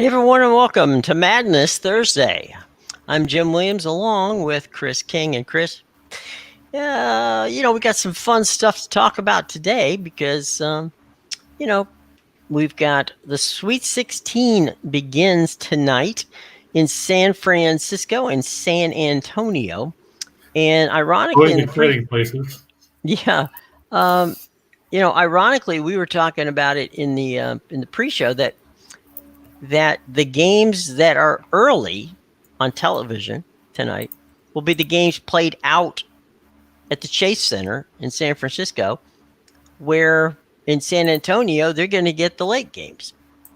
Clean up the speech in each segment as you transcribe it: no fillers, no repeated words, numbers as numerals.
Hey everyone, and welcome to Madness Thursday. I'm Jim Williams along with Chris King. And Chris, we got some fun stuff to talk about today because, we've got the Sweet 16 begins tonight in San Francisco and San Antonio. And ironically, Going exciting places. yeah, ironically, we were talking about it in the pre-show that the games that are early on television tonight will be the games played out at the Chase Center in San Francisco, where in San Antonio they're going to get the late games.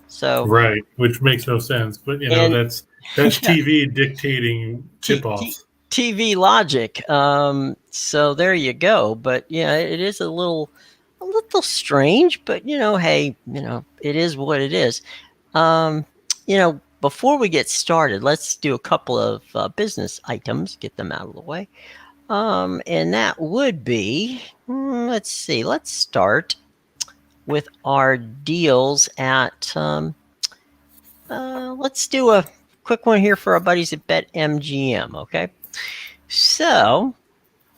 So Right, which makes no sense, but that's yeah, TV dictating tip-offs. TV logic. So there you go. But yeah, it is a little strange, but hey, it is what it is. Before we get started, let's do a couple of business items, get them out of the way. And that would be, let's see, let's start with our deals at, let's do a quick one here for our buddies at BetMGM, okay? So,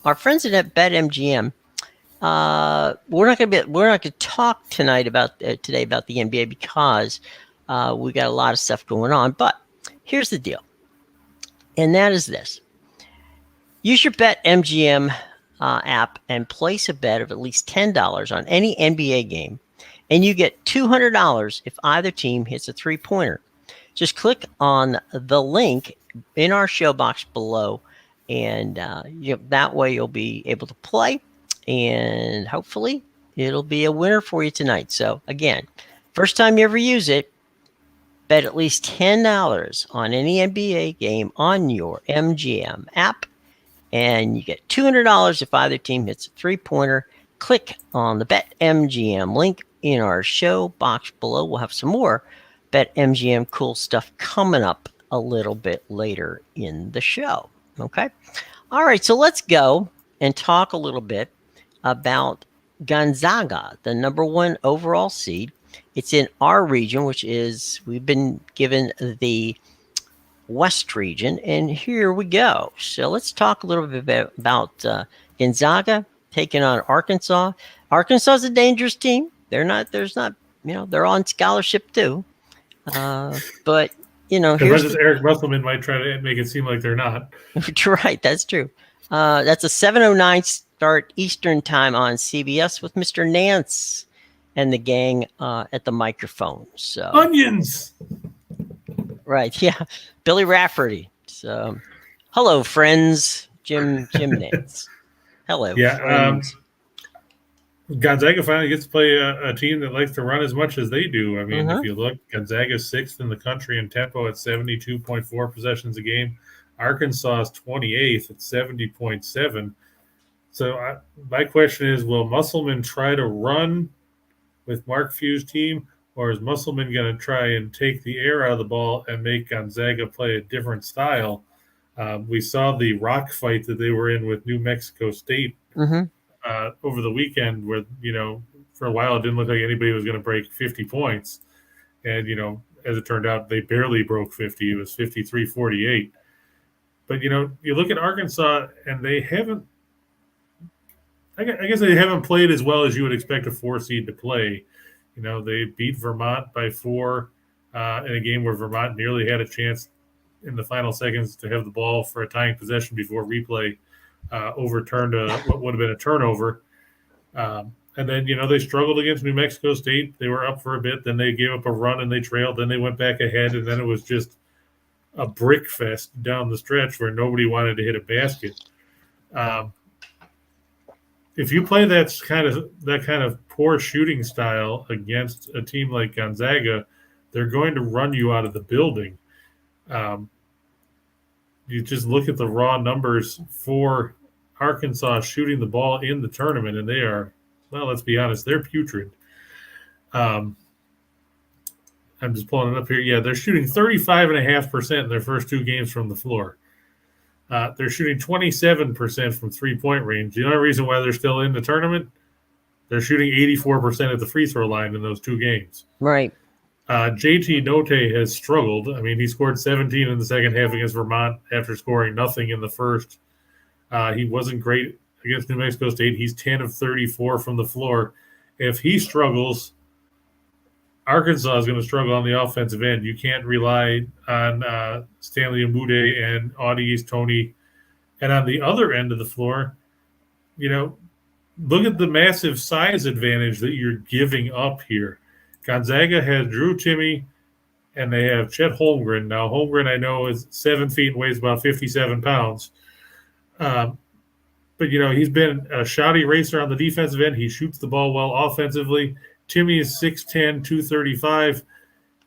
our friends at BetMGM, we're not going to talk tonight today about the NBA because we got a lot of stuff going on. But here's the deal, and that is this: use your BetMGM app and place a bet of at least $10 on any NBA game, and you get $200 if either team hits a three-pointer. Just click on the link in our show box below, and that way you'll be able to play. And hopefully it'll be a winner for you tonight. So again, first time you ever use it, bet at least $10 on any NBA game on your MGM app, and you get $200 if either team hits a three-pointer. Click on the BetMGM link in our show box below. We'll have some more BetMGM cool stuff coming up a little bit later in the show. Okay? All right, so let's go and talk a little bit about Gonzaga, the number one overall seed. It's in our region, which is, we've been given the West region, and here we go. So let's talk a little bit about Gonzaga taking on Arkansas. Arkansas is a dangerous team. They're on scholarship too. But as much as Eric Musselman might try to make it seem like they're not. Right, that's true. That's a 7:09 start Eastern time on CBS with Mr. Nance and the gang at the microphone. So onions. Right, yeah, Billy Rafferty. So, hello, friends. Jim Nance. Hello, friends. Gonzaga finally gets to play a team that likes to run as much as they do. I mean, if you look, Gonzaga's 6th in the country in tempo at 72.4 possessions a game. Arkansas is 28th at 70.7. So my question is, will Musselman try to run with Mark Few's team, or is Musselman going to try and take the air out of the ball and make Gonzaga play a different style? We saw the rock fight that they were in with New Mexico State over the weekend where, for a while it didn't look like anybody was going to break 50 points. And, as it turned out, they barely broke 50. It was 53-48. But, you look at Arkansas and they haven't – I guess they haven't played as well as you would expect a 4 seed to play. They beat Vermont by 4 in a game where Vermont nearly had a chance in the final seconds to have the ball for a tying possession before replay overturned what would have been a turnover. And then, they struggled against New Mexico State. They were up for a bit. Then they gave up a run and they trailed. Then they went back ahead. And then it was just a brick fest down the stretch where nobody wanted to hit a basket. If you play that kind of poor shooting style against a team like Gonzaga, they're going to run you out of the building. You just look at the raw numbers for Arkansas shooting the ball in the tournament, and they are, well, let's be honest, they're putrid. I'm just pulling it up here. Yeah, they're shooting 35.5% in their first 2 games from the floor. They're shooting 27% from three-point range. The only reason why they're still in the tournament, they're shooting 84% at the free throw line in those 2 games. Right. JT Note has struggled. I mean, he scored 17 in the second half against Vermont after scoring nothing in the first. He wasn't great against New Mexico State. He's 10 of 34 from the floor. If he struggles, Arkansas is going to struggle on the offensive end. You can't rely on Stanley Umude and Audie's Tony. And on the other end of the floor, look at the massive size advantage that you're giving up here. Gonzaga has Drew Timme, and they have Chet Holmgren. Now, Holmgren, I know, is 7 feet and weighs about 57 pounds. But, he's been a shoddy racer on the defensive end. He shoots the ball well offensively. Timme is 6'10", 235.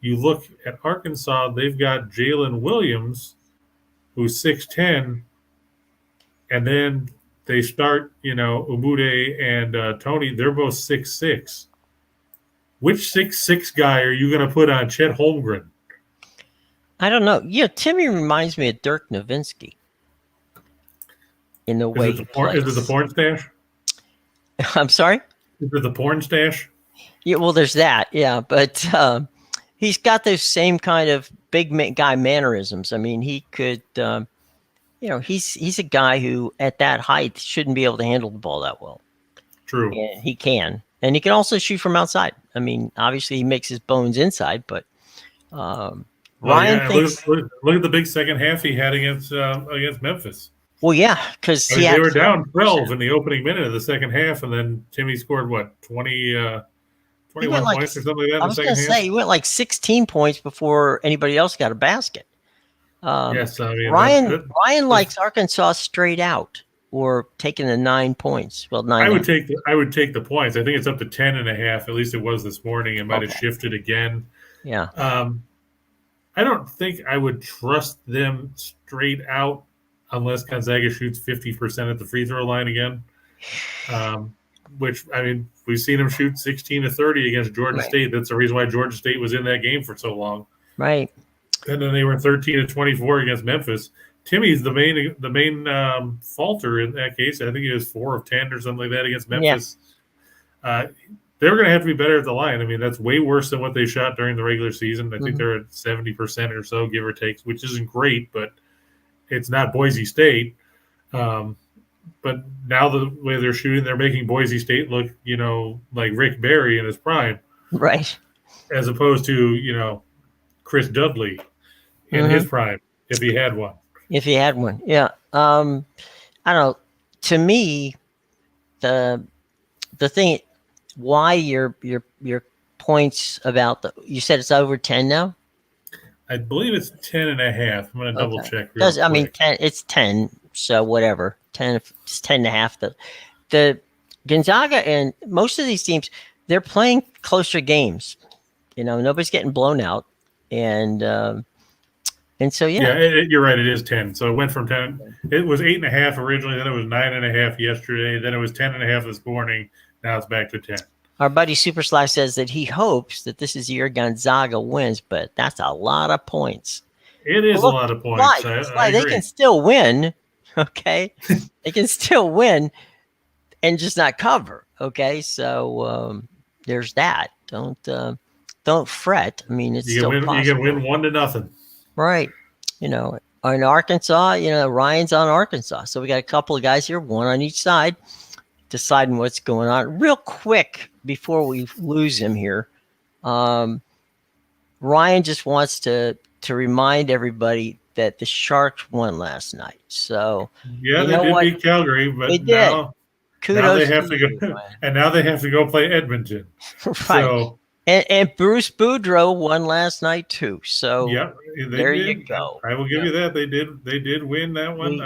You look at Arkansas, they've got Jalen Williams, who's 6'10", and then they start, Umude and Tony, they're both 6'6". Which 6'6" guy are you going to put on Chet Holmgren? I don't know. Yeah, Timme reminds me of Dirk Nowitzki in the way he plays. Is it the porn stash? I'm sorry? Is it the porn stash? Yeah, well, there's that. Yeah, but he's got those same kind of big guy mannerisms. I mean, he could, he's a guy who at that height shouldn't be able to handle the ball that well. True. And he can. And he can also shoot from outside. I mean, obviously he makes his bones inside, but Ryan thinks. Look at the big second half he had against Memphis. Well, yeah, because they were down 12 in the opening minute of the second half, and then Timme scored 21 points or something like that. I was going to say he went like 16 points before anybody else got a basket. Yes, I mean Ryan likes Arkansas straight out. Or taking the 9 points. Well, 9. I would take the points. I think it's up to 10.5. At least it was this morning. It might have shifted again. Yeah. I don't think I would trust them straight out unless Gonzaga shoots 50% at the free throw line again. Which, I mean, we've seen them shoot 16 to 30 against Georgia State. That's the reason why Georgia State was in that game for so long. Right. And then they were 13 to 24 against Memphis. Timme's the main faulter in that case. I think he was 4 of 10 or something like that against Memphis. Yeah. They were going to have to be better at the line. I mean, that's way worse than what they shot during the regular season. I think they're at 70% or so, give or take, which isn't great, but it's not Boise State. But now the way they're shooting, they're making Boise State look, like Rick Barry in his prime. Right. As opposed to, Chris Dudley in his prime, if he had one. If he had one, yeah. I don't know. To me, the thing, why your points about you said it's over 10 now? I believe it's 10.5. I'm going to double check. I mean, 10. It's 10. So whatever. 10. It's 10.5. The Gonzaga and most of these teams, they're playing closer games. Nobody's getting blown out, and so, yeah. Yeah, you're right. It is 10. So it went from 10. It was 8.5 originally. Then it was 9.5 yesterday. Then it was 10.5 this morning. Now it's back to 10. Our buddy Super Slash says that he hopes that this is the year Gonzaga wins, but that's a lot of points. It is a lot of points. I they can still win, okay? They can still win and just not cover, okay? So there's that. Don't fret. I mean, it's still possible. You can win 1-0. Right. In Arkansas, Ryan's on Arkansas. So we got a couple of guys here, one on each side, deciding what's going on. Real quick, before we lose him here, Ryan just wants to remind everybody that the Sharks won last night. So yeah, they did beat Calgary, but now they have to go, and now they have to go play Edmonton. Right. So, and Bruce Boudreau won last night too. So yeah, there you go. I will give you that. They did win that one.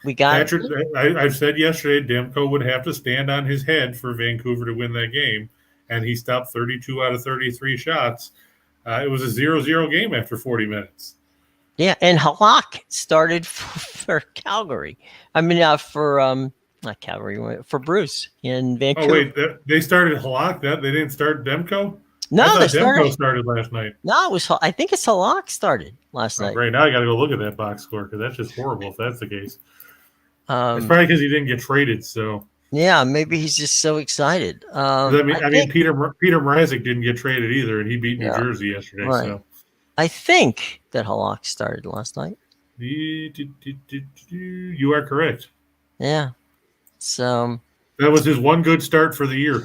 We got Patrick. I've said yesterday, Demko would have to stand on his head for Vancouver to win that game, and he stopped 32 out of 33 shots. It was a 0-0 game after 40 minutes. Yeah, and Halak started for Calgary. I mean, not Calgary, for Bruce in Vancouver. Oh, wait, they started Halak? They didn't start Demko? No, Demko started last night. No, I think it's Halak started last night. Great, now I got to go look at that box score because that's just horrible if that's the case. It's probably because he didn't get traded, so. Yeah, maybe he's just so excited. I I mean, think, Peter Mrazek didn't get traded either, and he beat New yeah, Jersey yesterday. right. So I think that Halak started last night. you are correct. Yeah. So, That was his one good start for the year.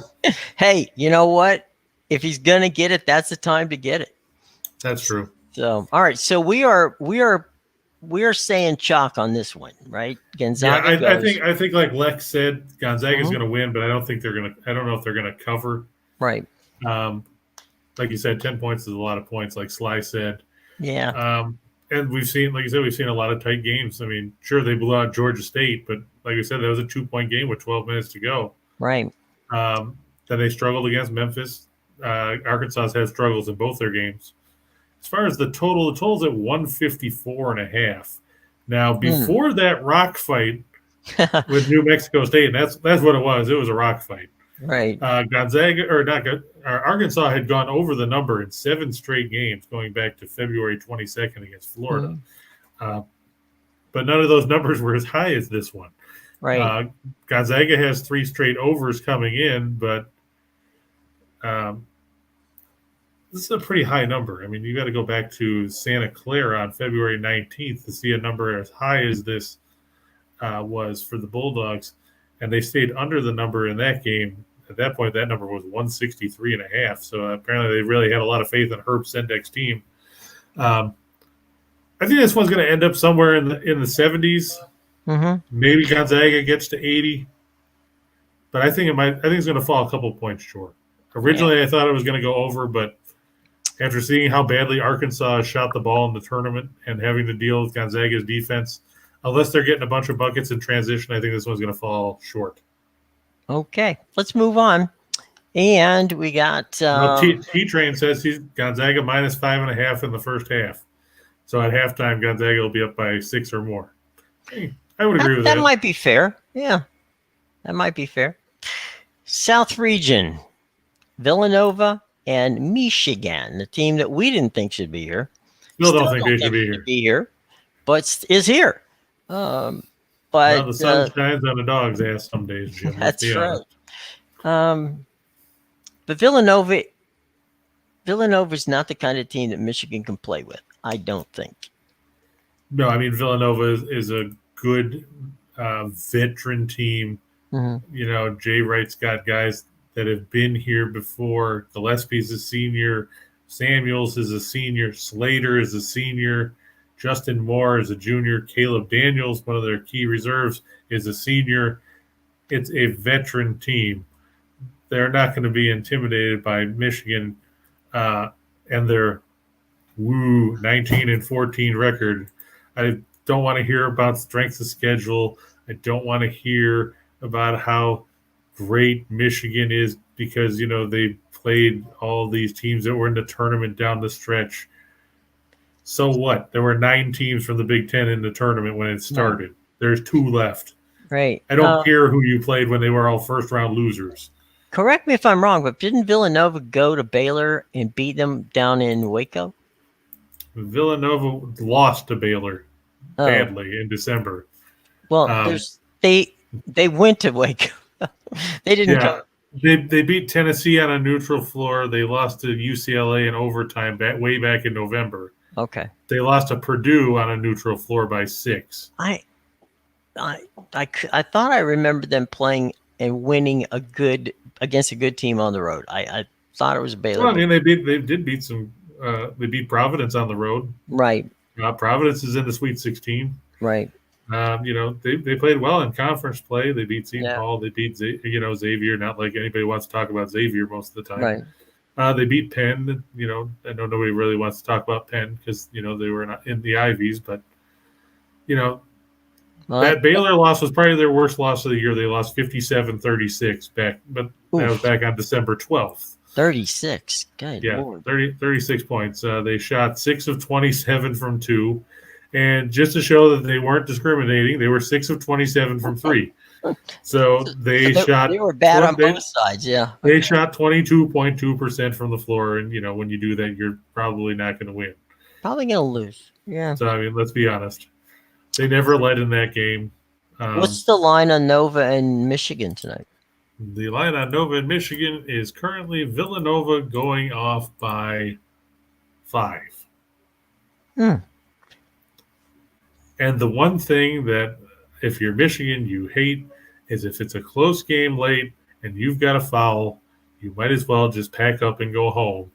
hey, you know what? If he's gonna get it, that's the time to get it. That's true. So, all right. So we are saying chalk on this one, right? Yeah, Gonzaga goes. I think like Lex said, Gonzaga is Mhm. going to win, but I don't think they're going to. I don't know if they're going to cover. Right. Um, like you said, 10 points is a lot of points. Like Sly said, Yeah. and we've seen, like you said, we've seen a lot of tight games. I mean, sure they blew out Georgia State, but like we said, that was a 2 point game with 12 minutes to go. Right. Um, then they struggled against Memphis. Arkansas has struggles in both their games. As far as the total's at 154.5. Now, Hmm. before that rock fight with New Mexico State, and that's what it was. It was a rock fight. Right. Gonzaga or not Arkansas had gone over the number in 7 straight games going back to February 22nd against Florida. Mhm. Uh, but none of those numbers were as high as this one. Right. Gonzaga has 3 straight overs coming in, but um, this is a pretty high number. I mean, you got to go back to Santa Clara on February 19th to see a number as high as this was for the Bulldogs, and they stayed under the number in that game. At that point, that number was 163.5. So apparently, they really had a lot of faith in Herb Sendek's team. Um, I think this one's going to end up somewhere in the 70s. Mm-hmm. Maybe Gonzaga gets to 80, but I think it's going to fall a couple points short. Yeah. Originally, I thought it was going to go over, but after seeing how badly Arkansas shot the ball in the tournament and having to deal with Gonzaga's defense, unless they're getting a bunch of buckets in transition, I think this one's going to fall short. Okay. Let's move on. And we got. Well, T-Train says he's Gonzaga minus 5.5 in the first half. So at halftime, Gonzaga will be up by 6 or more. Hey, I would agree with that. That might be fair. Yeah. That might be fair. South Region, Villanova and Michigan, the team that we didn't think should be here. Still don't think they should be here, but is here. But well, the sun shines on a dog's ass some days, Jim. That's right. But Villanova is not the kind of team that Michigan can play with. I don't think. No, I mean Villanova is a good veteran team. Mm-hmm. You know, Jay Wright's got guys that have been here before. Gillespie's a senior. Samuels is a senior. Slater is a senior. Justin Moore is a junior. Caleb Daniels, one of their key reserves, is a senior. It's a veteran team. They're not going to be intimidated by Michigan and their 19-14 record. I don't want to hear about strength of schedule. I don't want to hear about how great Michigan is because, you know, they played all these teams that were in the tournament down the stretch. So what? There were 9 teams from the Big Ten in the tournament when it started. No. There's 2 left. Right. I don't care who you played when they were all first-round losers. Correct me if I'm wrong, but didn't Villanova go to Baylor and beat them down in Waco? Villanova lost to Baylor badly in December. Well, they went to Waco. They didn't go. They beat Tennessee on a neutral floor. They lost to UCLA in overtime way back in November. Okay. They lost to Purdue on a neutral floor by 6. I thought I remembered them playing and winning against a good team on the road. I thought it was Baylor. Well, I mean, they did beat some. They beat Providence on the road. Right. Providence is in the Sweet 16. Right. You know, they played well in conference play. They beat Seton Hall. They beat Xavier. Not like anybody wants to talk about Xavier most of the time. Right. They beat Penn. You know, I know nobody really wants to talk about Penn because you know they were not in the Ivies, but you know. Well, that Baylor loss was probably their worst loss of the year. They lost 57-36 back, but that was back on December 12th. 36. Good Lord. 36 points. They shot 6 of 27 from 2. And just to show that they weren't discriminating, they were 6 of 27 from 3. So they were bad on both sides, yeah. They shot 22.2% from the floor. And, you know, when you do that, you're probably not going to win. Probably going to lose, yeah. So, I mean, let's be honest. They never led in that game. What's the line on Nova and Michigan tonight? The line on Nova and Michigan is currently Villanova going off by 5. Hmm. And the one thing that if you're Michigan you hate is if it's a close game late and you've got a foul, you might as well just pack up and go home.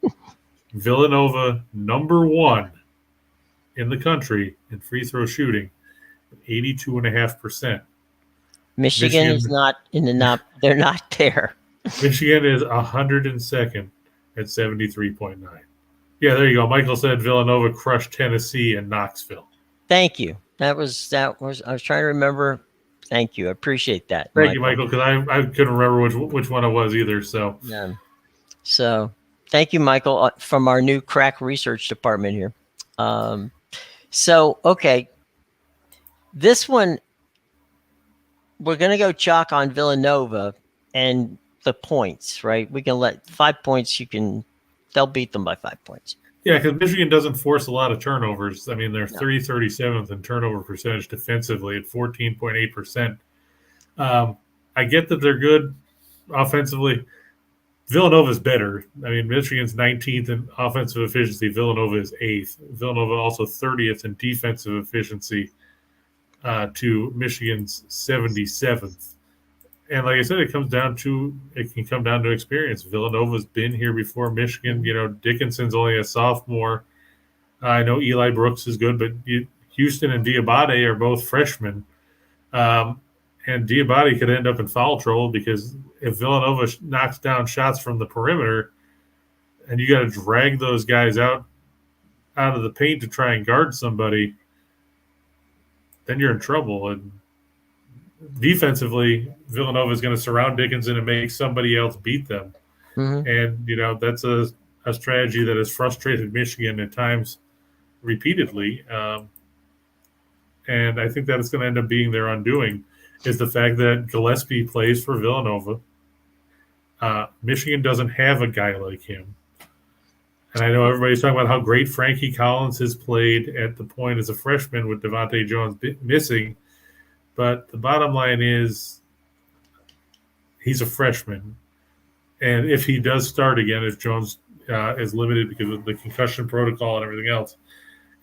Villanova, number 1 in the country in free throw shooting, 82.5%. Michigan is not in the they're not there. Michigan is 102nd at 73.9. Yeah, there you go. Michael said Villanova crushed Tennessee and Knoxville. Thank you. That was I was trying to remember. Thank you. I appreciate that. Thank you, Michael, because I couldn't remember which one it was either. So yeah. So thank you, Michael, from our new crack research department here. So okay, this one we're gonna go chalk on Villanova and the points, right? We can let 5 points. They'll beat them by 5 points. Yeah, because Michigan doesn't force a lot of turnovers. I mean, they're 337th in turnover percentage defensively at 14.8%. I get that they're good offensively. Villanova's better. I mean, Michigan's 19th in offensive efficiency. Villanova is 8th. Villanova also 30th in defensive efficiency to Michigan's 77th. And like I said, it can come down to experience. Villanova's been here before Michigan. You know, Dickinson's only a sophomore. I know Eli Brooks is good, but Houston and Diabate are both freshmen. And Diabate could end up in foul trouble because if Villanova knocks down shots from the perimeter and you got to drag those guys out of the paint to try and guard somebody, then you're in trouble. And defensively, Villanova is going to surround Dickinson and make somebody else beat them. Mm-hmm. And, you know, that's a strategy that has frustrated Michigan at times repeatedly. And I think that it's going to end up being their undoing is the fact that Gillespie plays for Villanova. Michigan doesn't have a guy like him. And I know everybody's talking about how great Frankie Collins has played at the point as a freshman with Devontae Jones missing. But the bottom line is he's a freshman. And if he does start again, if Jones is limited because of the concussion protocol and everything else,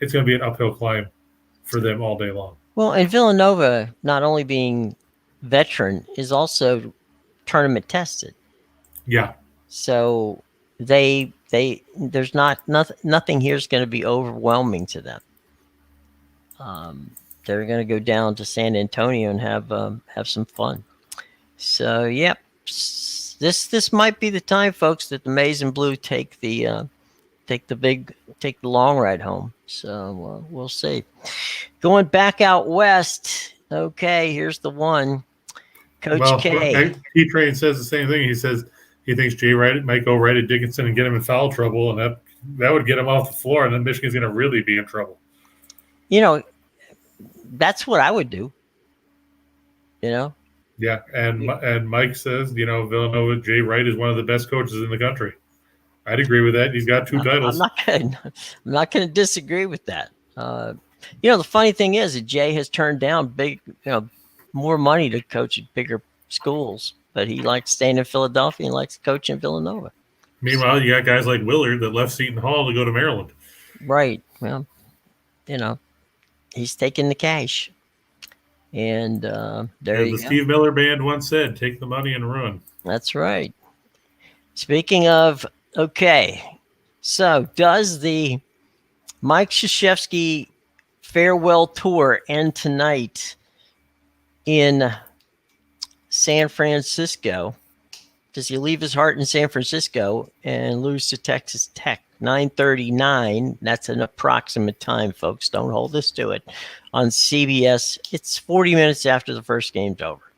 it's going to be an uphill climb for them all day long. Well, and Villanova, not only being veteran, is also tournament tested. Yeah. So there's nothing here is going to be overwhelming to them. They're going to go down to San Antonio and have some fun. So, yep, this might be the time, folks, that the Maize and Blue take the long ride home. So we'll see. Going back out west. Okay, here's the one. Coach K. T-Train says the same thing. He says he thinks Jay Wright might go right at Dickinson and get him in foul trouble, and that would get him off the floor, and then Michigan's going to really be in trouble. You know, that's what I would do. You know? Yeah, and Mike says, you know, Villanova, Jay Wright is one of the best coaches in the country. I'd agree with that. He's got 2 titles. I'm not going to disagree with that. You know, the funny thing is that Jay has turned down more money to coach at bigger schools, but he likes staying in Philadelphia and likes coaching Villanova. Meanwhile, you got guys like Willard that left Seton Hall to go to Maryland. Right. Well, you know, he's taking the cash. And there you go. The Steve Miller Band once said, take the money and run. That's right. Speaking of, okay, so does the Mike Krzyzewski farewell tour end tonight in San Francisco? Does he leave his heart in San Francisco and lose to Texas Tech? 9:39. That's an approximate time, folks. Don't hold us to it. On CBS, it's 40 minutes after the first game's over.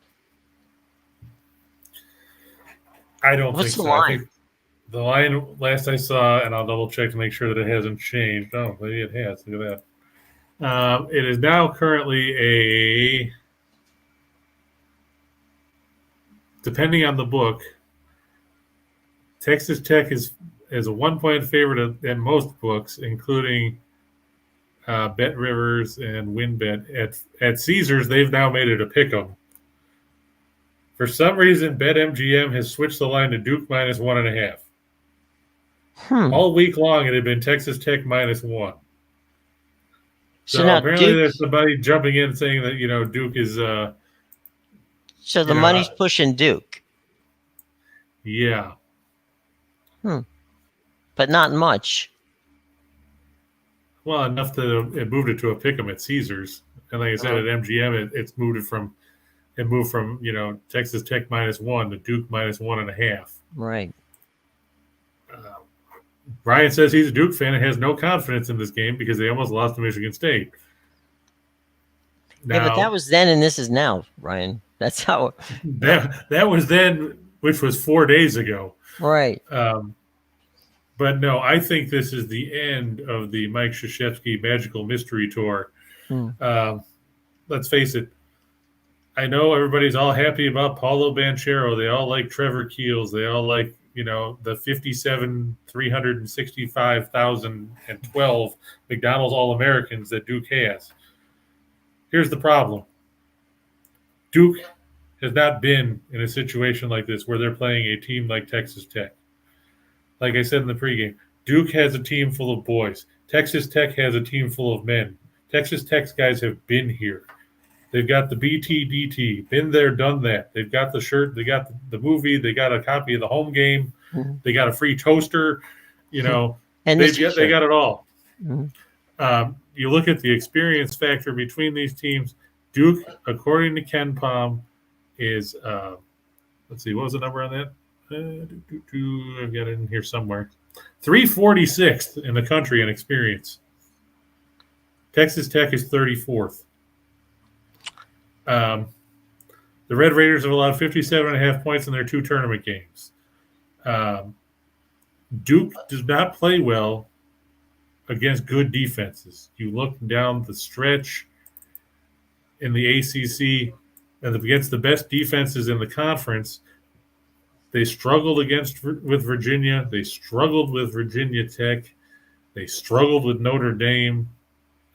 I don't What's think the so. line? I think the line last I saw, and I'll double check to make sure that it hasn't changed. Oh, maybe it has. Look at that. It is now currently depending on the book, Texas Tech is a 1-point favorite at most books, including Bet Rivers and WinBet. At Caesars, they've now made it a pick'em. For some reason, BetMGM has switched the line to Duke minus 1.5. All week long, it had been Texas Tech minus 1. So now apparently, there's somebody jumping in saying that Duke is. So the money's pushing Duke. Yeah. But not much. Well, enough that it moved it to a pick'em at Caesars, and like I said, at MGM, it moved from Texas Tech minus 1 to Duke minus 1.5. Right. Ryan says he's a Duke fan and has no confidence in this game because they almost lost to Michigan State. Now, but that was then and this is now, Ryan. That's how. That was then, which was 4 days ago. Right. But no, I think this is the end of the Mike Krzyzewski Magical Mystery Tour. Let's face it. I know everybody's all happy about Paulo Banchero. They all like Trevor Keels. They all like, the 365,012 McDonald's All-Americans that Duke has. Here's the problem. Duke has not been in a situation like this where they're playing a team like Texas Tech. Like I said in the pregame, Duke has a team full of boys. Texas Tech has a team full of men. Texas Tech's guys have been here. They've got the BTDT, been there, done that. They've got the shirt, they got the movie, they got a copy of the home game, they got a free toaster, and they got it all. You look at the experience factor between these teams. Duke, according to Ken Palm, is let's see, what was the number on that? I've got it in here somewhere. 346th in the country in experience. Texas Tech is 34th. The Red Raiders have allowed 57.5 points in their 2 tournament games. Duke does not play well against good defenses. You look down the stretch in the ACC and against the best defenses in the conference. They struggled with Virginia. They struggled with Virginia Tech. They struggled with Notre Dame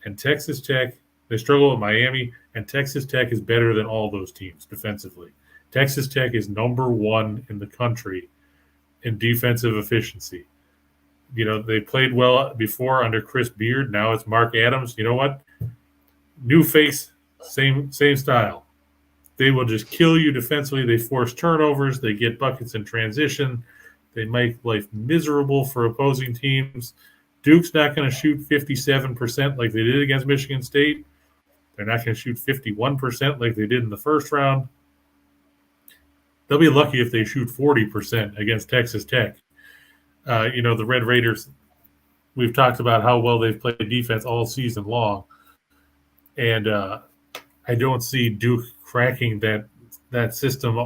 and Texas Tech. They struggle with Miami, and Texas Tech is better than all those teams defensively. Texas Tech is number 1 in the country in defensive efficiency. They played well before under Chris Beard. Now it's Mark Adams. You know what? New face, same style. They will just kill you defensively. They force turnovers. They get buckets in transition. They make life miserable for opposing teams. Duke's not going to shoot 57% like they did against Michigan State. They're not going to shoot 51% like they did in the first round. They'll be lucky if they shoot 40% against Texas Tech. The Red Raiders, we've talked about how well they've played defense all season long. And I don't see Duke cracking that system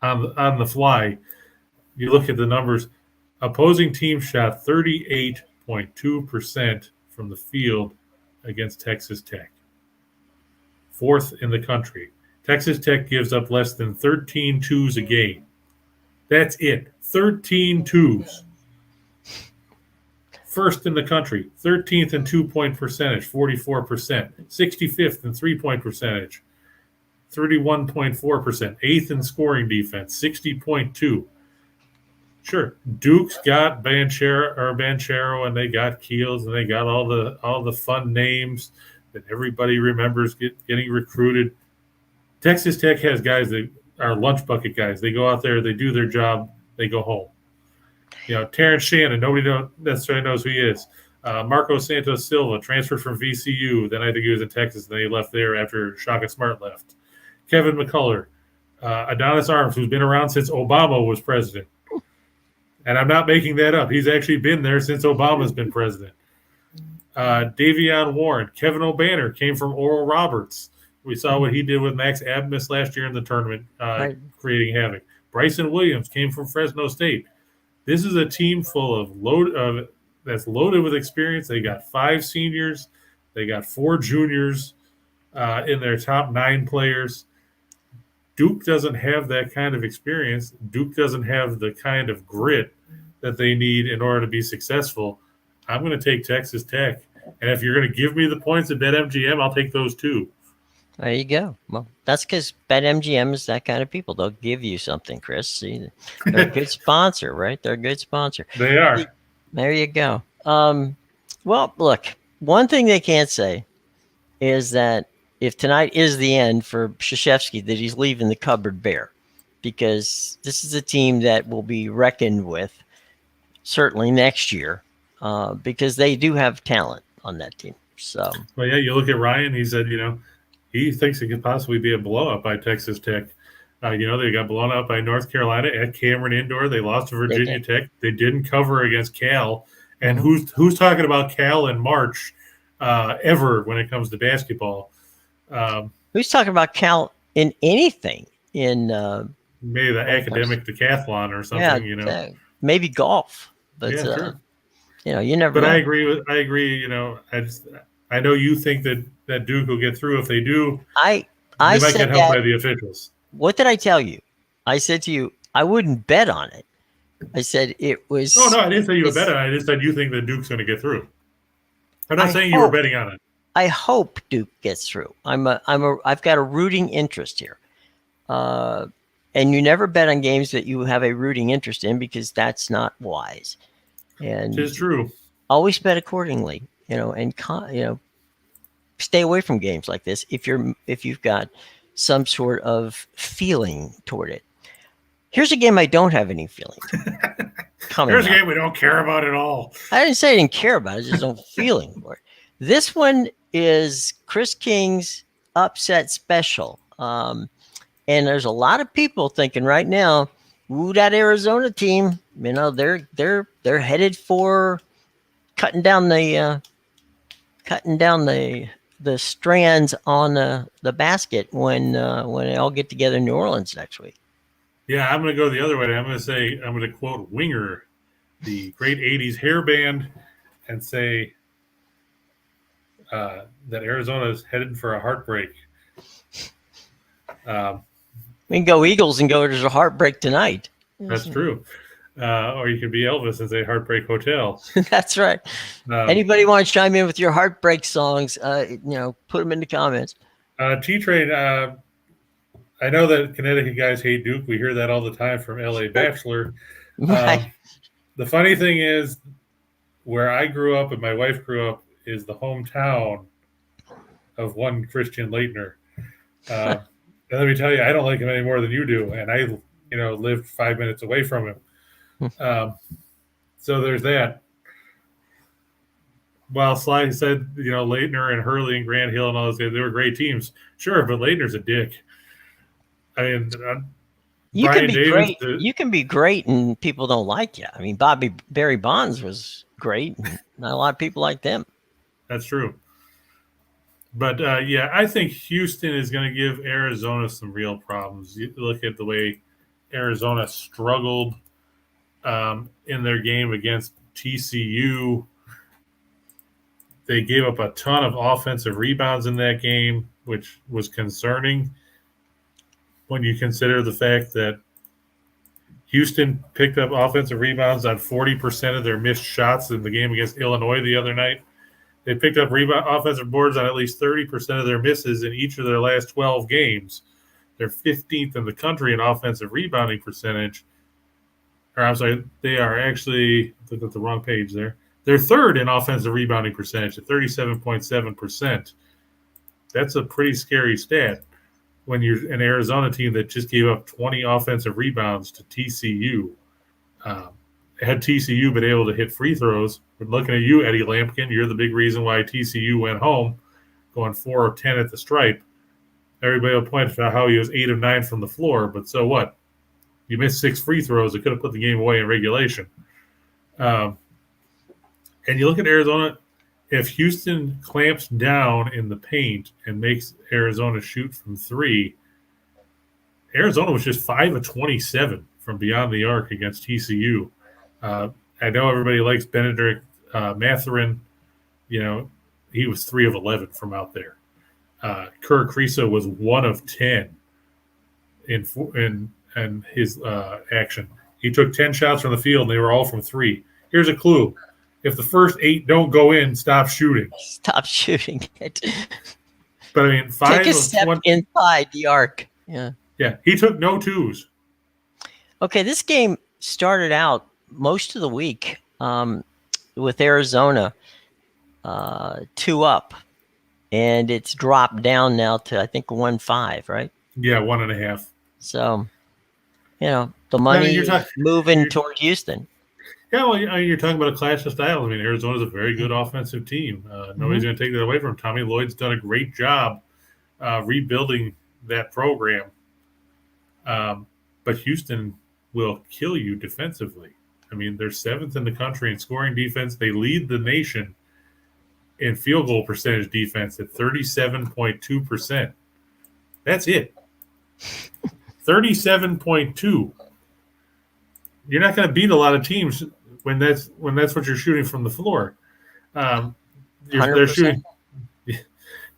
on the fly. You look at the numbers. Opposing teams shot 38.2% from the field against Texas Tech. 4th in the country. Texas Tech gives up less than 13 twos a game. That's it. 13 twos. 1st in the country. 13th in 2-point percentage, 44%. 65th in 3-point percentage, 31.4%. 8th in scoring defense, 60.2. Sure, Duke's got Banchero, and they got Keels, and they got all the fun names that everybody remembers getting recruited. Texas Tech has guys that are lunch bucket guys. They go out there, they do their job, they go home. Terrence Shannon, nobody necessarily knows who he is. Marco Santos Silva transferred from VCU. Then I think he was in Texas, and then he left there after Shaka Smart left. Kevin McCullough, Adonis Arms, who's been around since Obama was president. And I'm not making that up. He's actually been there since Obama's been president. Davion Warren, Kevin O'Banner came from Oral Roberts. We saw what he did with Max Abmas last year in the tournament, creating havoc. Bryson Williams came from Fresno State. This is a team full of that's loaded with experience. They got 5 seniors. They got 4 juniors in their top 9 players. Duke doesn't have that kind of experience. Duke doesn't have the kind of grit that they need in order to be successful. I'm going to take Texas Tech. And if you're going to give me the points at BetMGM, I'll take those too. There you go. Well, that's because BetMGM is that kind of people. They'll give you something, Chris. See, they're a good sponsor, right? They're a good sponsor. They are. There you go. Well, look, one thing they can't say is that if tonight is the end for Krzyzewski, that he's leaving the cupboard bare, because this is a team that will be reckoned with certainly next year, because they do have talent on that team. So, well, yeah, you look at Ryan. He said, he thinks it could possibly be a blowout by Texas Tech. They got blown out by North Carolina at Cameron Indoor. They lost to Virginia Tech. They didn't cover against Cal. And who's talking about Cal in March ever when it comes to basketball? Who's talking about Cal in anything? In maybe the academic decathlon or something. Maybe golf. But sure. You never. But know. I agree. I know you think that Duke will get through. If they do, I might get helped by the officials. What did I tell you? I said to you, I wouldn't bet on it. I said it was. Oh no, I didn't say you would bet on it. I just said you think that Duke's going to get through. I'm not saying you were betting on it. I hope Duke gets through. I've got a rooting interest here. And you never bet on games that you have a rooting interest in, because that's not wise. And it is true. Always bet accordingly, and stay away from games like this if you've got some sort of feeling toward it. Here's a game I don't have any feeling toward. Here's a game we don't care about at all. I didn't say I didn't care about it. I just don't feeling for it. This one is Chris King's upset special. And there's a lot of people thinking right now, ooh, that Arizona team, they're headed for cutting down the strands on the basket when they all get together in New Orleans next week. Yeah, I'm going to go the other way. I'm going to quote Winger, the great 80s hair band, and say that Arizona is headed for a heartbreak. We can go Eagles and go, there's a heartbreak tonight. That's true. Or you can be Elvis and say Heartbreak Hotel. That's right. Anybody want to chime in with your heartbreak songs? Put them in the comments. T-Train, I know that Connecticut guys hate Duke. We hear that all the time from LA Bachelor. Right. The funny thing is, where I grew up and my wife grew up is the hometown of one Christian Leitner. And let me tell you, I don't like him any more than you do. And I, lived 5 minutes away from him. So there's that. While Sly said, Leitner and Hurley and Grant Hill and all those guys, they were great teams. Sure, but Leitner's a dick. I mean, you can be great. You can be great, and people don't like you. I mean, Barry Bonds was great. And not a lot of people like them. That's true. But I think Houston is going to give Arizona some real problems. You look at the way Arizona struggled in their game against TCU. They gave up a ton of offensive rebounds in that game, which was concerning when you consider the fact that Houston picked up offensive rebounds on 40% of their missed shots in the game against Illinois the other night. They picked up offensive boards on at least 30% of their misses in each of their last 12 games. They're 15th in the country in offensive rebounding percentage. Or I'm sorry, they are actually – look at the wrong page there. They're third in offensive rebounding percentage at 37.7%. That's a pretty scary stat when you're an Arizona team that just gave up 20 offensive rebounds to TCU. Had TCU been able to hit free throws, but looking at you, Eddie Lampkin, you're the big reason why TCU went home, going 4 of 10 at the stripe. Everybody will point out how he was 8 of 9 from the floor, but so what? You missed 6 free throws. It could have put the game away in regulation. And you look at Arizona, if Houston clamps down in the paint and makes Arizona shoot from 3, Arizona was just 5 of 27 from beyond the arc against TCU. I know everybody likes Benedict Mathurin. He was 3 of 11 from out there. Kerr Kriisa was 1 of 10 in his action. He took 10 shots from the field, and they were all from 3. Here's a clue. if the first 8 don't go in, stop shooting. Stop shooting it. But I mean, 5 Take a of step 20, inside the arc. Yeah. Yeah, he took no 2s. Okay, this game started out most of the week with Arizona 2 up, and it's dropped down now to, I think, 1-5, right? Yeah, 1.5. So, the money is moving toward Houston. Yeah, well, you're talking about a clash of styles. I mean, Arizona's a very good offensive team. Nobody's going to take that away from him. Tommy Lloyd's done a great job rebuilding that program. But Houston will kill you defensively. I mean, they're 7th in the country in scoring defense. They lead the nation in field goal percentage defense at 37.2%. That's it. 37.2. You're not going to beat a lot of teams when that's what you're shooting from the floor. They're shooting.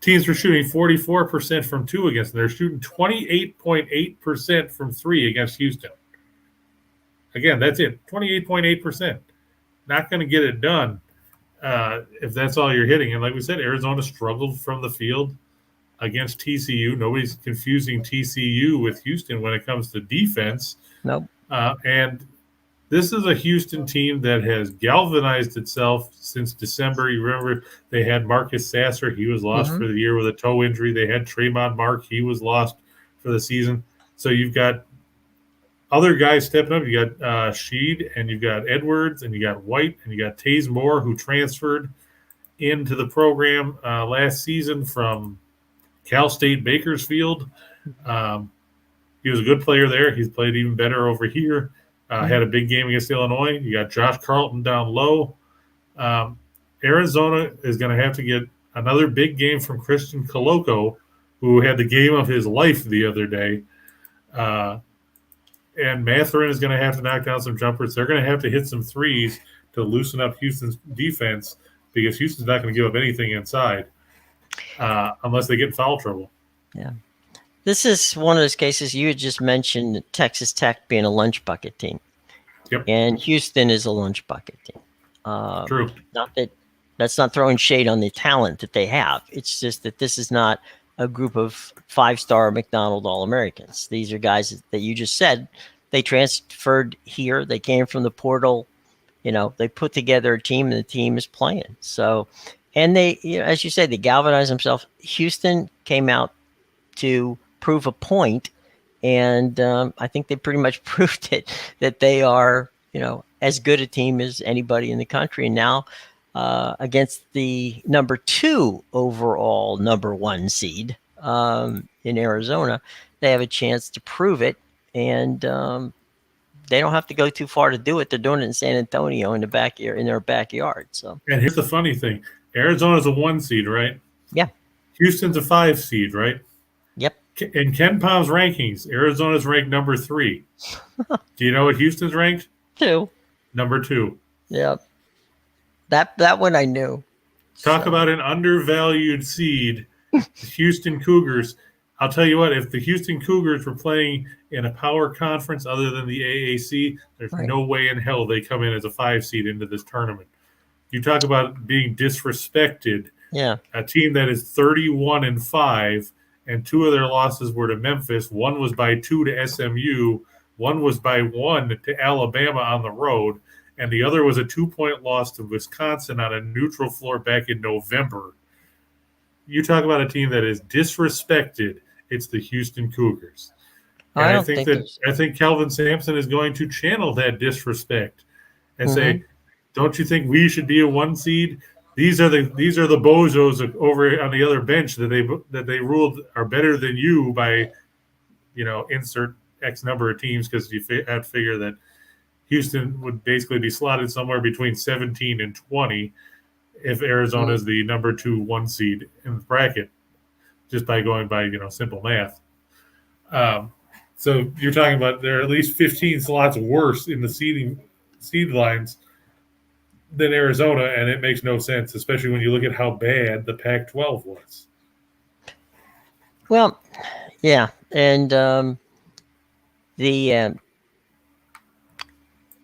Teams were shooting 44% from 2 against them. They're shooting 28.8% from 3 against Houston. Again, that's it. 28.8%. Not going to get it done if that's all you're hitting. And like we said, Arizona struggled from the field against TCU. Nobody's confusing TCU with Houston when it comes to defense. Nope. And this is a Houston team that has galvanized itself since December. You remember they had Marcus Sasser. He was lost for the year with a toe injury. They had Tremont Mark. He was lost for the season. So you've got other guys stepping up. You got Sheed, and you've got Edwards, and you got White, and you got Taze Moore, who transferred into the program last season from Cal State Bakersfield. He was a good player there. He's played even better over here. Had a big game against Illinois. You got Josh Carlton down low. Arizona is going to have to get another big game from Christian Coloco, who had the game of his life the other day. And Matherin is going to have to knock down some jumpers. They're going to have to hit some threes to loosen up Houston's defense, because Houston's not going to give up anything inside unless they get in foul trouble. Yeah. This is one of those cases you had just mentioned, Texas Tech being a lunch bucket team. Yep. And Houston is a lunch bucket team. True. That's not throwing shade on the talent that they have. It's just that this is not a group of 5-star McDonald All-Americans. These are guys that you just said, they transferred here. They came from the portal. They put together a team, and the team is playing. So, and they, as you said, they galvanized themselves. Houston came out to prove a point, and I think they pretty much proved it, that they are, as good a team as anybody in the country. And now against the number 2 overall number 1 seed in Arizona, they have a chance to prove it, and they don't have to go too far to do it. They're doing it in San Antonio in their backyard. So, and here's the funny thing: Arizona's a 1 seed, right? Yeah. Houston's a 5 seed, right? Yep. In Ken Palm's rankings, Arizona's ranked number 3. Do you know what Houston's ranked? 2. Number 2. Yep. That one I knew. Talk about an undervalued seed, the Houston Cougars. I'll tell you what, if the Houston Cougars were playing in a power conference other than the AAC, there's no way in hell they come in as a 5 seed into this tournament. You talk about being disrespected. Yeah. A team that is 31-5, and 2 of their losses were to Memphis. 1 was by 2 to SMU. 1 was by 1 to Alabama on the road. And the other was a 2-point loss to Wisconsin on a neutral floor back in November. You talk about a team that is disrespected. It's the Houston Cougars. And I think Kelvin Sampson is going to channel that disrespect and say, "Don't you think we should be a 1 seed? These are the bozos over on the other bench that they ruled are better than you by, insert X number of teams," because you have to figure that Houston would basically be slotted somewhere between 17 and 20 if Arizona is the number 2 1 seed in the bracket, just by going by simple math. So you're talking about there are at least 15 slots worse in the seed lines than Arizona, and it makes no sense, especially when you look at how bad the Pac-12 was. Well, yeah, and the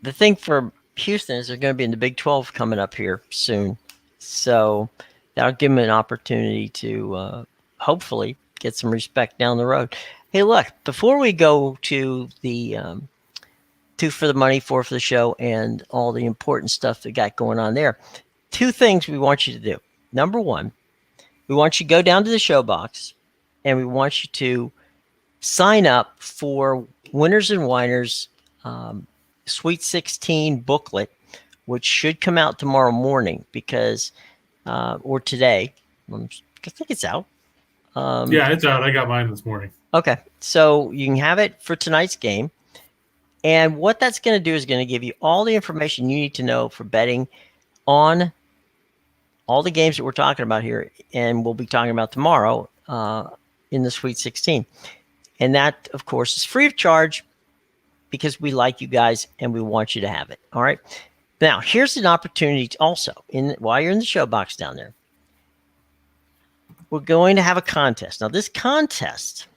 thing for Houston is they're going to be in the Big 12 coming up here soon. So that'll give them an opportunity to hopefully get some respect down the road. Hey, look, before we go to the 2 for the money, 4 for the show, and all the important stuff that got going on there, 2 things we want you to do. Number 1, we want you to go down to the show box, and we want you to sign up for Winners and Whiners Sweet 16 booklet, which should come out tomorrow morning because, or today. I think it's out. Yeah, it's out. I got mine this morning. Okay, so you can have it for tonight's game. And what that's going to do is going to give you all the information you need to know for betting on all the games that we're talking about here, and we'll be talking about tomorrow in the Sweet 16. And that, of course, is free of charge because we like you guys and we want you to have it. All right. Now, here's an opportunity to also, while you're in the show box down there, we're going to have a contest. Now, this contest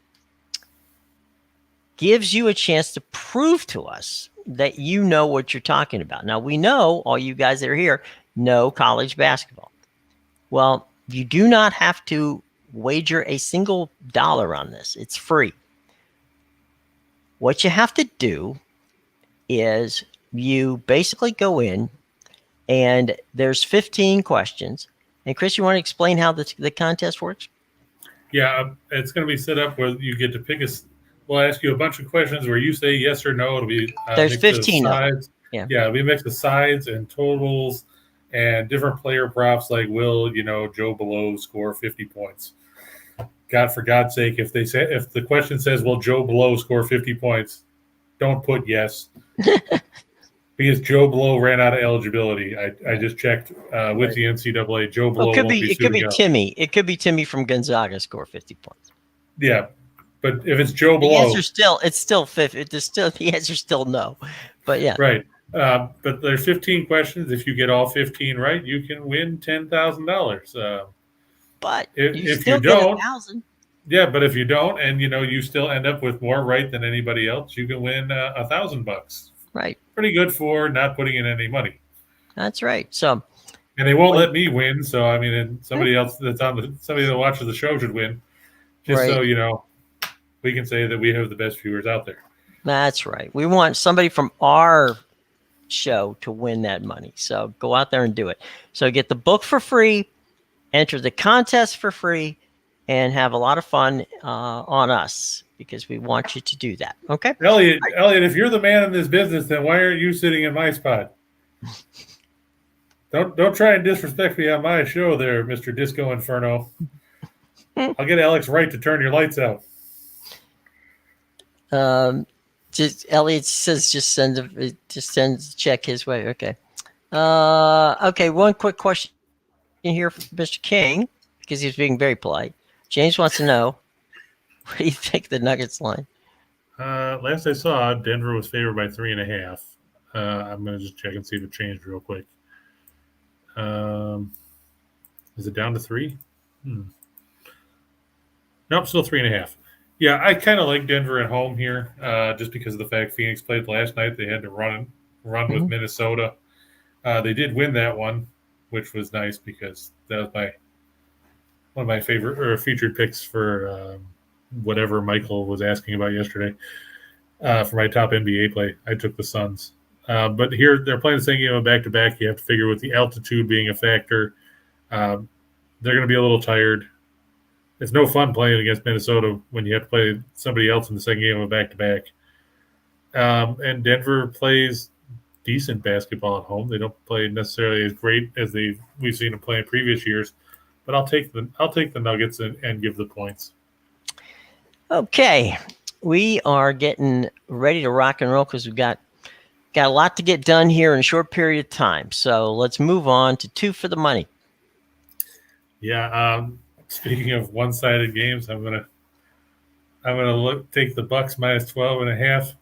gives you a chance to prove to us that you know what you're talking about. Now, we know all you guys that are here know college basketball. Well, you do not have to wager a single dollar on this. It's free. What you have to do is you basically go in and there's 15 questions. And Chris, you want to explain how the contest works? Yeah, it's going to be set up where you get to pick we'll ask you a bunch of questions where you say yes or no. It'll be there's 15 of them. Yeah, it'll be a mix of sides and totals and different player props like will, Joe Below score 50 points. God, for God's sake, if the question says, will Joe Below score 50 points, don't put yes. Because Joe Blow ran out of eligibility. I just checked with the NCAA. Joe Blow it could be Timmy. It could be Timmy from Gonzaga score 50 points. Yeah, but if it's Joe Blow, it's still 50. The answer's still no. But yeah, right. But there's 15 questions. If you get all 15 right, you can win $10,000. But if you don't, yeah. But if you don't, and you still end up with more right than anybody else, you can win $1,000. Right. Pretty good for not putting in any money. That's right. So, and they won't let me win. So I mean, somebody else somebody that watches the show should win. Just so we can say that we have the best viewers out there. That's right. We want somebody from our show to win that money. So go out there and do it. So get the book for free, enter the contest for free, and have a lot of fun on us because we want you to do that. Okay? Elliot, if you're the man in this business, then why aren't you sitting in my spot? Don't try and disrespect me on my show there, Mr. Disco Inferno. I'll get Alex Wright to turn your lights out. Elliot says just send a check his way. Okay. Okay, one quick question here from Mr. King, because he's being very polite. James wants to know, what do you think the Nuggets line? Last I saw, Denver was favored by 3.5. I'm going to just check and see if it changed real quick. Is it down to 3? Nope, still 3.5. Yeah, I kind of like Denver at home here, just because of the fact Phoenix played last night. They had to run with Minnesota. They did win that one, which was nice because that was one of my favorite or featured picks for whatever Michael was asking about yesterday. For my top NBA play, I took the Suns. But here they're playing the same game of back-to-back. You have to figure with the altitude being a factor, they're going to be a little tired. It's no fun playing against Minnesota when you have to play somebody else in the second game of back-to-back. And Denver plays decent basketball at home. They don't play necessarily as great as we've seen them play in previous years. But I'll take the Nuggets and give the points. Okay, we are getting ready to rock and roll because we've got a lot to get done here in a short period of time. So let's move on to 2 for the money. Yeah. Speaking of one-sided games, I'm gonna take the Bucks minus 12.5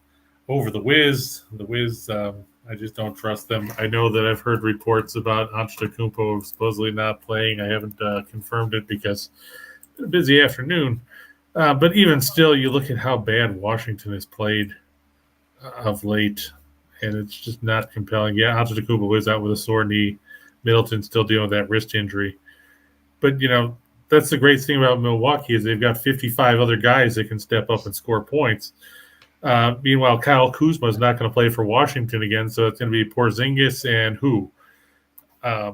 over the Wiz. The Wiz, I just don't trust them. I know that I've heard reports about Antetokounmpo supposedly not playing. I haven't confirmed it because it's been a busy afternoon. But even still, you look at how bad Washington has played of late, and it's just not compelling. Yeah, Antetokounmpo was out with a sore knee. Middleton's still dealing with that wrist injury. But, that's the great thing about Milwaukee is they've got 55 other guys that can step up and score points. Meanwhile, Kyle Kuzma is not going to play for Washington again, so it's going to be Porzingis and who? I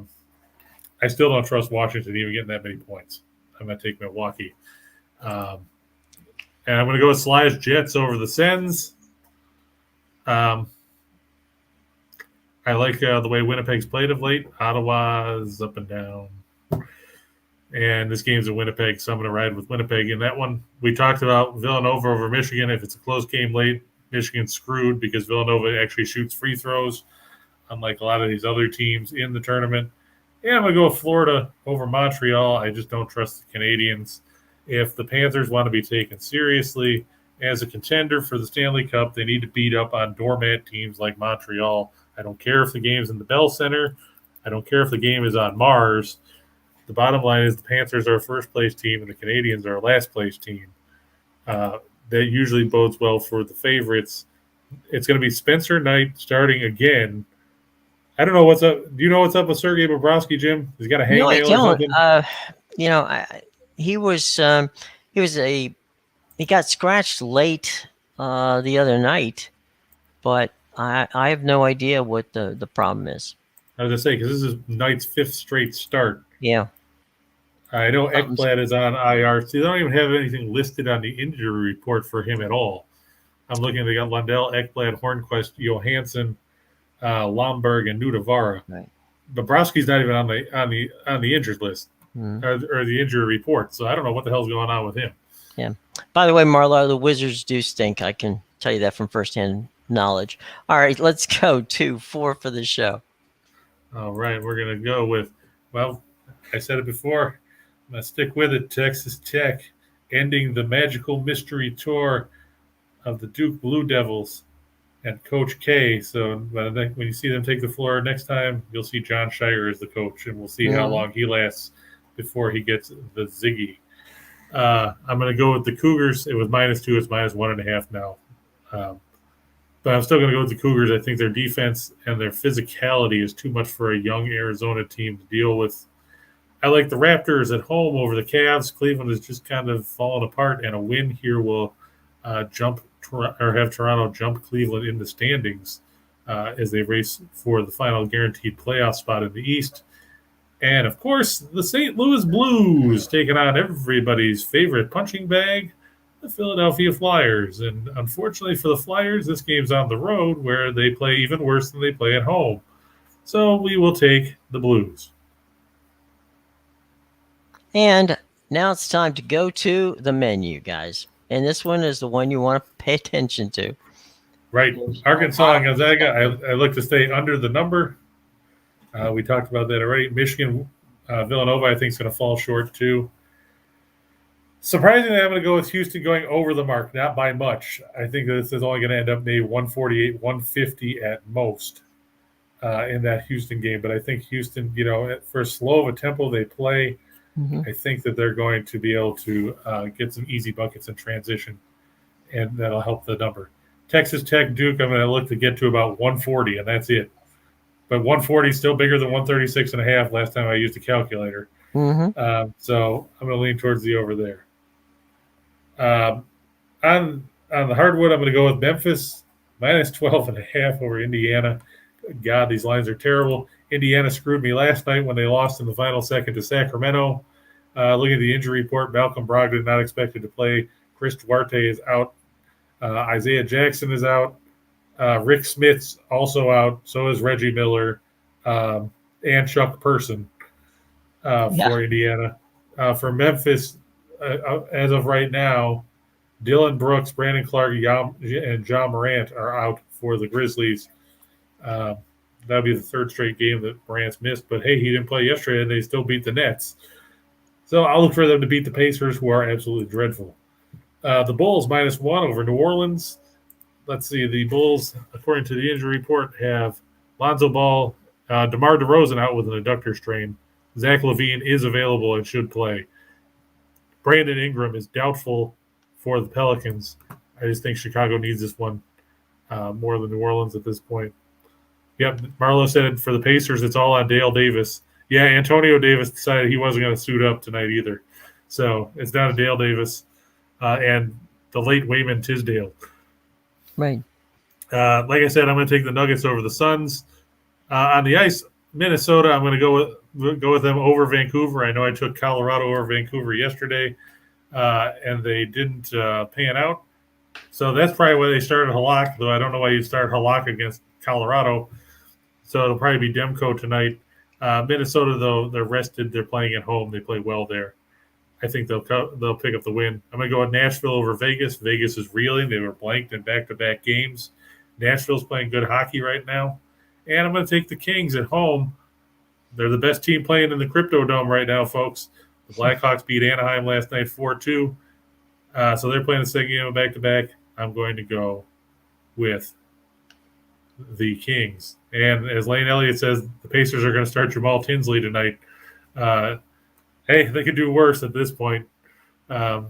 still don't trust Washington even getting that many points. I'm going to take Milwaukee. And I'm going to go with Sly's Jets over the Sens. I like the way Winnipeg's played of late. Ottawa's up and down. And this game's in Winnipeg, so I'm going to ride with Winnipeg in that one. We talked about Villanova over Michigan. If it's a close game late, Michigan's screwed because Villanova actually shoots free throws, unlike a lot of these other teams in the tournament. And I'm going to go with Florida over Montreal. I just don't trust the Canadians. If the Panthers want to be taken seriously as a contender for the Stanley Cup, they need to beat up on doormat teams like Montreal. I don't care if the game's in the Bell Center. I don't care if the game is on Mars. The bottom line is the Panthers are a first-place team and the Canadians are a last-place team. That usually bodes well for the favorites. It's going to be Spencer Knight starting again. I don't know what's up. Do you know what's up with Sergei Bobrovsky, Jim? He's got a hangnail or something? He got scratched late the other night, but I have no idea what the problem is. I was going to say, because this is Knight's 5th straight start. Yeah. I know Ekblad is on IR. See, they don't even have anything listed on the injury report for him at all. I'm looking. They got Lundell, Ekblad, Hornquist, Johansson, Lomberg, and Nudavara. Right. Bobrovsky's not even on the injured list or the injury report. So I don't know what the hell's going on with him. Yeah. By the way, Marlo, the Wizards do stink. I can tell you that from firsthand knowledge. All right, let's go to 4 for the show. All right, we're going to go with, well, I said it before. I'm going to stick with it. Texas Tech ending the magical mystery tour of the Duke Blue Devils and Coach K. So when you see them take the floor next time, you'll see John Shire as the coach, and we'll see how long he lasts before he gets the Ziggy. I'm going to go with the Cougars. It was -2. It's -1.5 now. But I'm still going to go with the Cougars. I think their defense and their physicality is too much for a young Arizona team to deal with. I like the Raptors at home over the Cavs. Cleveland is just kind of falling apart, and a win here will have Toronto jump Cleveland in the standings as they race for the final guaranteed playoff spot in the East. And, of course, the St. Louis Blues taking on everybody's favorite punching bag, the Philadelphia Flyers. And unfortunately for the Flyers, this game's on the road where they play even worse than they play at home. So we will take the Blues. And now it's time to go to the menu, guys. And this one is the one you want to pay attention to. Right. Arkansas and Gonzaga, I look to stay under the number. We talked about that already. Michigan, Villanova, I think is going to fall short too. Surprisingly, I'm going to go with Houston going over the mark, not by much. I think that this is only going to end up maybe 148, 150 at most in that Houston game. But I think Houston, for as slow of a tempo they play, I think that they're going to be able to get some easy buckets in transition, and that'll help the number. Texas Tech, Duke, I'm going to look to get to about 140, and that's it. But 140 is still bigger than 136.5 last time I used a calculator. So I'm going to lean towards the over there. On the hardwood, I'm going to go with Memphis, -12.5 over Indiana. God, these lines are terrible. Indiana screwed me last night when they lost in the final second to Sacramento. Looking at the injury report, Malcolm Brogdon not expected to play. Chris Duarte is out. Isaiah Jackson is out. Rick Smith's also out. So is Reggie Miller and Chuck Person for Indiana. For Memphis, as of right now, Dylan Brooks, Brandon Clark, and John Morant are out for the Grizzlies. That'll be the third straight game that Morant's missed. But, hey, he didn't play yesterday, and they still beat the Nets. So I'll look for them to beat the Pacers, who are absolutely dreadful. The Bulls, -1 over New Orleans. Let's see. The Bulls, according to the injury report, have Lonzo Ball, DeMar DeRozan out with an adductor strain. Zach LaVine is available and should play. Brandon Ingram is doubtful for the Pelicans. I just think Chicago needs this one. more than New Orleans at this point. Yep, Marlo said for the Pacers, it's all on Dale Davis. Yeah, Antonio Davis decided he wasn't going to suit up tonight either. So it's down to Dale Davis and the late Wayman Tisdale. Right. Like I said, I'm going to take the Nuggets over the Suns. On the ice, Minnesota, I'm going to go with them over Vancouver. I know I took Colorado over Vancouver yesterday, and they didn't pan out. So that's probably why they started Halak, though I don't know why you'd start Halak against Colorado. So it'll probably be Demko tonight. Minnesota, though, they're rested. They're playing at home. They play well there. I think they'll pick up the win. I'm going to go with Nashville over Vegas. Vegas is reeling. They were blanked in back-to-back games. Nashville's playing good hockey right now. And I'm going to take the Kings at home. They're the best team playing in the Crypto Dome right now, folks. The Blackhawks beat Anaheim last night 4-2. So they're playing the second game of back-to-back. I'm going to go with the Kings. And as Lane Elliott says, the Pacers are going to start Jamal Tinsley tonight. Hey, they could do worse at this point. They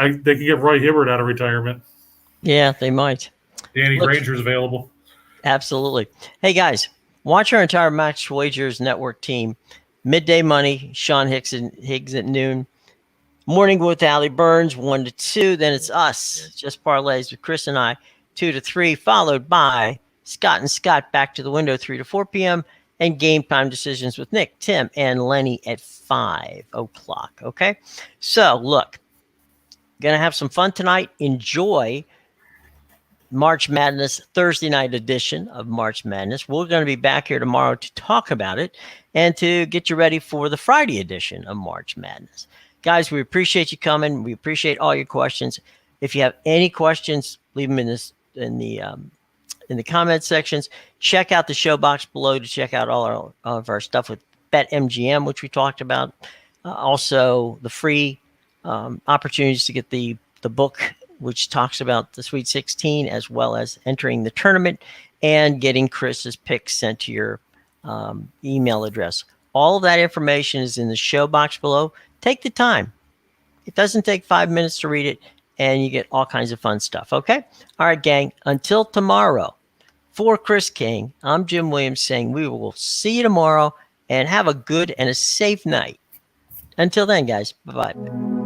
could get Roy Hibbert out of retirement. Yeah, they might. Danny Granger's available. Absolutely. Hey, guys, watch our entire Max Wagers Network team. Midday Money, Sean Higgs at noon. Morning with Allie Burns, 1 to 2. Then it's us, just parlays with Chris and I, 2 to 3, followed by Scott and Scott back to the window, 3 to 4 p.m., and game time decisions with Nick, Tim, and Lenny at 5 o'clock. Okay? So, look, going to have some fun tonight. Enjoy March Madness, Thursday night edition of March Madness. We're going to be back here tomorrow to talk about it and to get you ready for the Friday edition of March Madness. Guys, we appreciate you coming. We appreciate all your questions. If you have any questions, leave them in the comment sections. Check out the show box below to check out all of our stuff with BetMGM, which we talked about. Also, the free opportunities to get the book, which talks about the Sweet 16, as well as entering the tournament and getting Chris's picks sent to your email address. All of that information is in the show box below. Take the time. It doesn't take 5 minutes to read it, and you get all kinds of fun stuff, okay? All right, gang, until tomorrow, for Chris King, I'm Jim Williams saying we will see you tomorrow, and have a good and a safe night. Until then, guys, bye-bye.